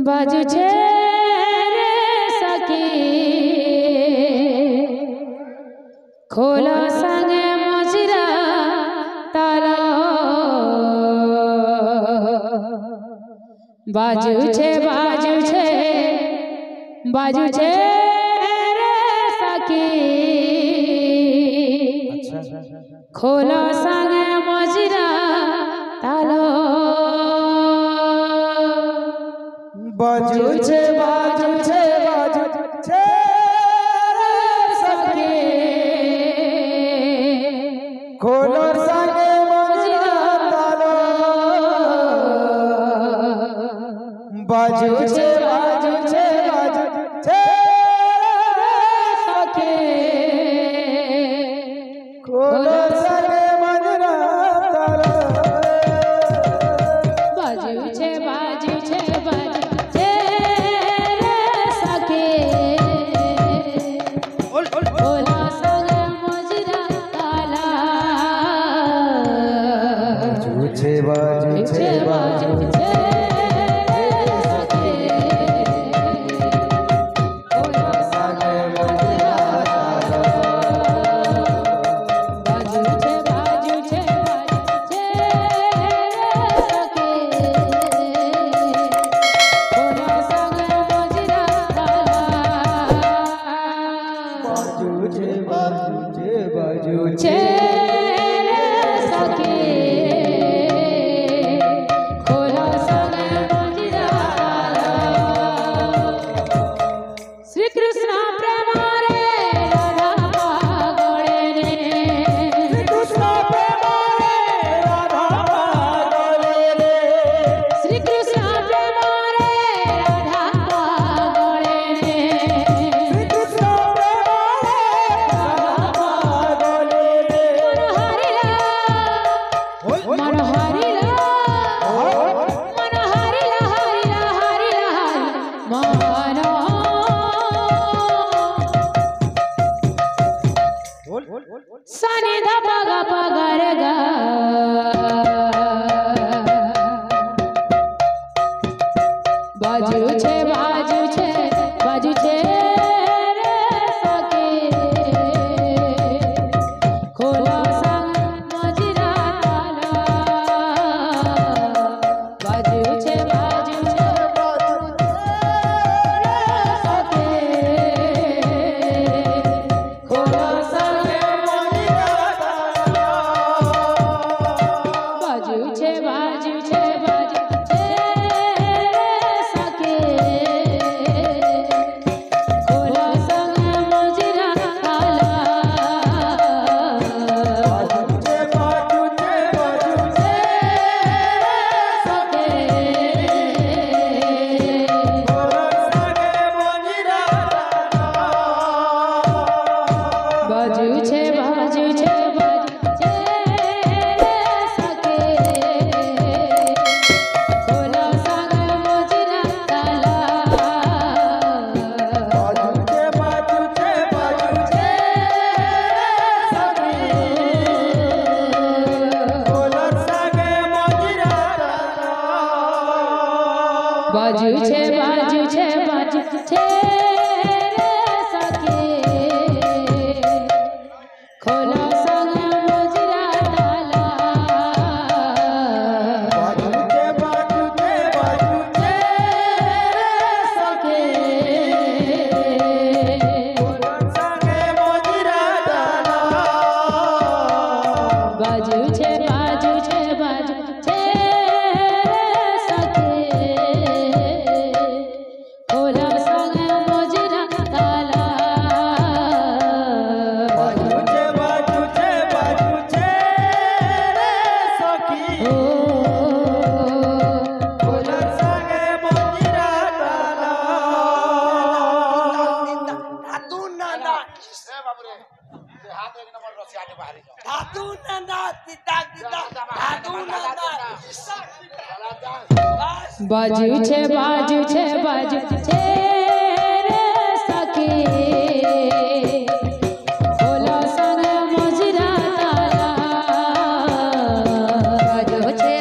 बाजू छे रे सखी खोलो संगे मजरा ताला बाजू छे रे सखी खोलो संगे मजरा तालो बाजू छे रे सखी खोलो संगे मजरा तालो बाजू छे सखी खोलो संगे मजरा तालो बाजू छे रे सखी खोलो संगे मजरा ताला बाजू छे श्री कृष्ण प्रेम रे राधा पागले रे श्री कृष्ण प्रेम रे राधा पागले रे श्री कृष्ण प्रेम रे राधा पागले रे श्री कृष्ण प्रेम रे राधा पागले रे मन हरिला सनि ध पग रे गा बाजू छे रे सखी खोलो संग मजरा ताला बाजू छे रे सखी खोलो संग बाजू छे रे सखी खोलो संग मजरा ताला बाजू छे सखी खोलो संग मजरा बाजू छे खोलो संग मजरा ताला बाजू छे रे सखी खोलो संग मजरा ताला बाजू छे रे सखी खोलो संग मजरा ताला बाजू छे रे सखी खोलो संग मजरा ताला बाजू छे रे सखी खोलो संग मजरा ताला धातु नंदा ए बाबू रे हाथ एक नंबर रसिया के बाहर धातु नंदा सीता धातु नंदा बाजू छे रे सखी खोलो संग मजरा ताला बाजू छे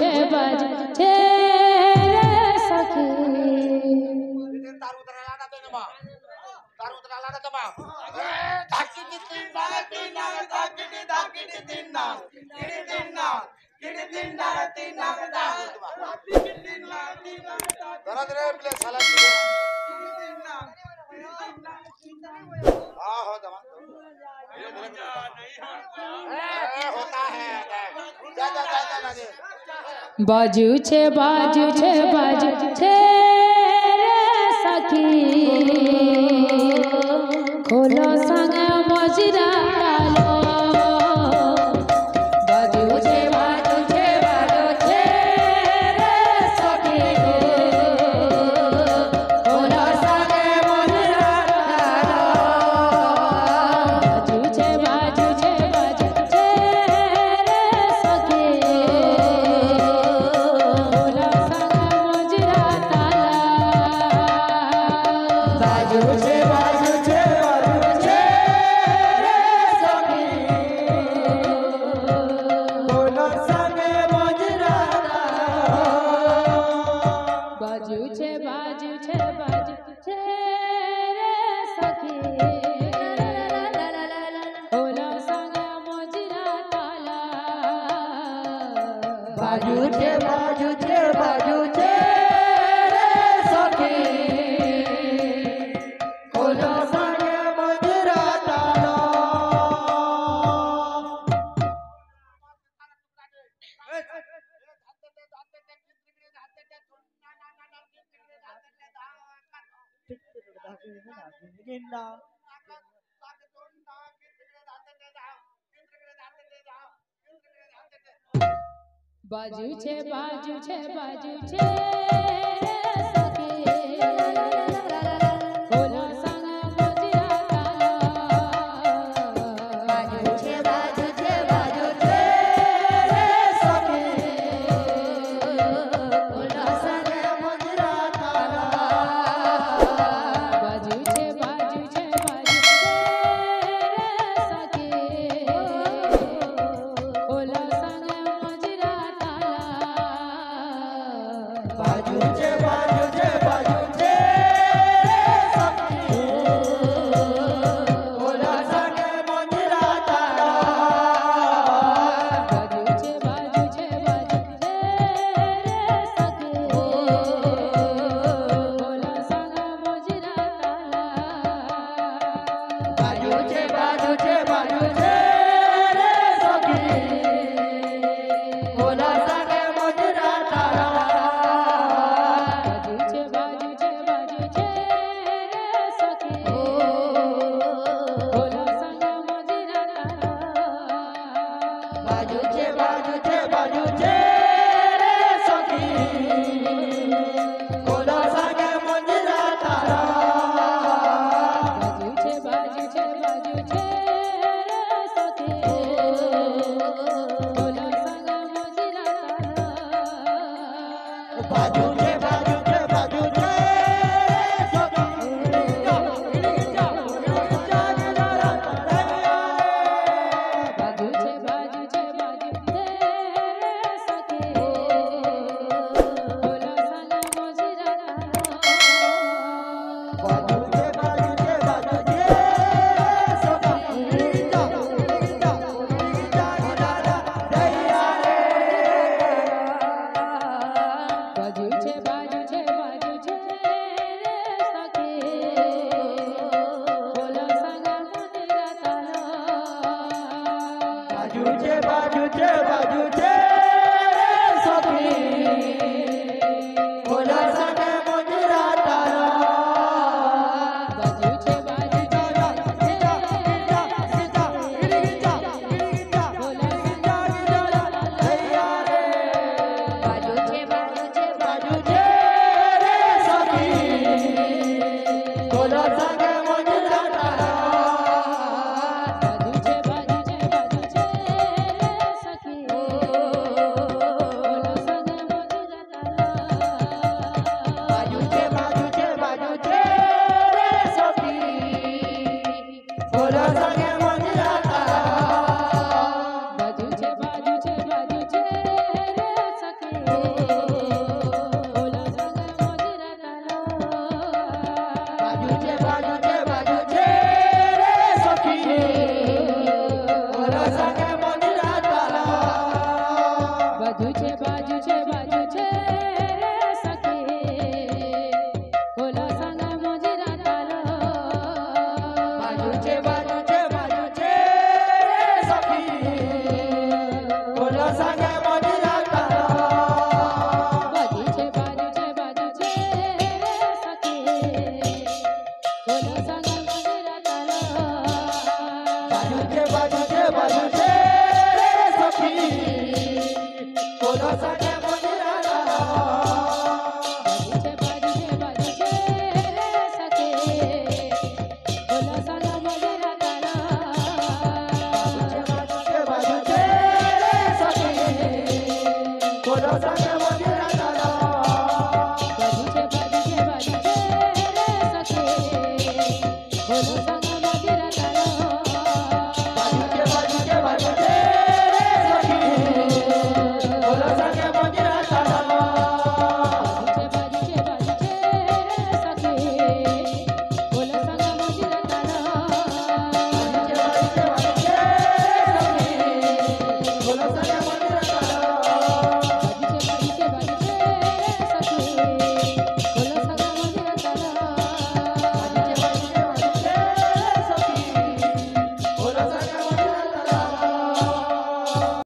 বাজুছে বাজুছে রে সখী তার উত্তর আলাদা দেন মা তার উত্তর আলাদা তো মা ধাকিটি তিন না তিন না ধাকিটি ধাকিটি তিন না কিড়ি তিন না কিড়ি তিন না তিন না দা তিন না তিন না ধরা ধরে প্লে সালা তিন না हां हो जवान होता है जा जा जा जा दे বাজুছে বাজুছে বাজুছে রে সখী খোলো সঙ্গে মজিরা তালো বাজুছে বাজুছে বাজুছে রে সখী খোলো সঙ্গে মজিরা তালো বাজুছে বাজুছে বাজুছে রে সখী খোলো সঙ্গে মজিরা তালো বাজুছে বাজুছে বাজুছে রে সখী খোলো সঙ্গে মজিরা বাজুছে বাজুছে বাজুছে রে সখী খোলো সঙ্গে মজিরা তালা বাজুছে বাজুছে বাজুছে রে সখী খোলো সঙ্গে মজিরা তালা বাজুছে বাজুছে বাজুছে সখী খোলো সঙ্গে মজিরা তালা বাজুছে বাজুছে বাজুছে রে সখী খোলো সঙ্গে মজিরা তালা বাজুছে বাজুছে বাজুছে রে সখী খোলো সঙ্গে মজিরা তালা বাজুছে বাজুছে বাজুছে রে সখী খোলো সঙ্গে মজিরা তালা বাজুছে বাজুছে বাজুছে রে সখী খোলো সঙ্গে মজিরা তালা বাজুছে বাজুছে বাজুছে রে সখী খোলো সঙ্গে মজিরা তালা বাজুছে বাজুছে বাজুছে রে সখী খোলো সঙ্গে মজিরা তালা বাজুছে বাজুছে বাজুছে রে সখী খোলো সঙ্গে মজিরা তালা বাজুছে বাজুছে বাজুছে রে সখী খোলো সঙ্গে মজিরা তালা বাজুছে বাজুছে বাজুছে বাজুছে বাজুছে বাজুছে সখী খোলো সঙ্গে মজিরা বাজুছে বাজুছে বাজুছে সখী বাজুছে ઓલા સંગ મોજરા તાલા બાજુ છે રે સખી ઓલો સંગે મોજરા તાલા બાજુ છે રે સખી ઓલા સંગ મોજરા તાલા બાજુ છે રે સખી ઓલો સંગે મોજરા તાલા બાજુ છે રે સખી ઓલા સંગ મોજરા તાલા બાજુ છે રે સખી ઓલો સંગે મોજરા તાલા બાજુ છે રે સખી ઓલા સંગ મોજરા તાલા બાજુ છે રે સખી ઓલો સંગે મોજરા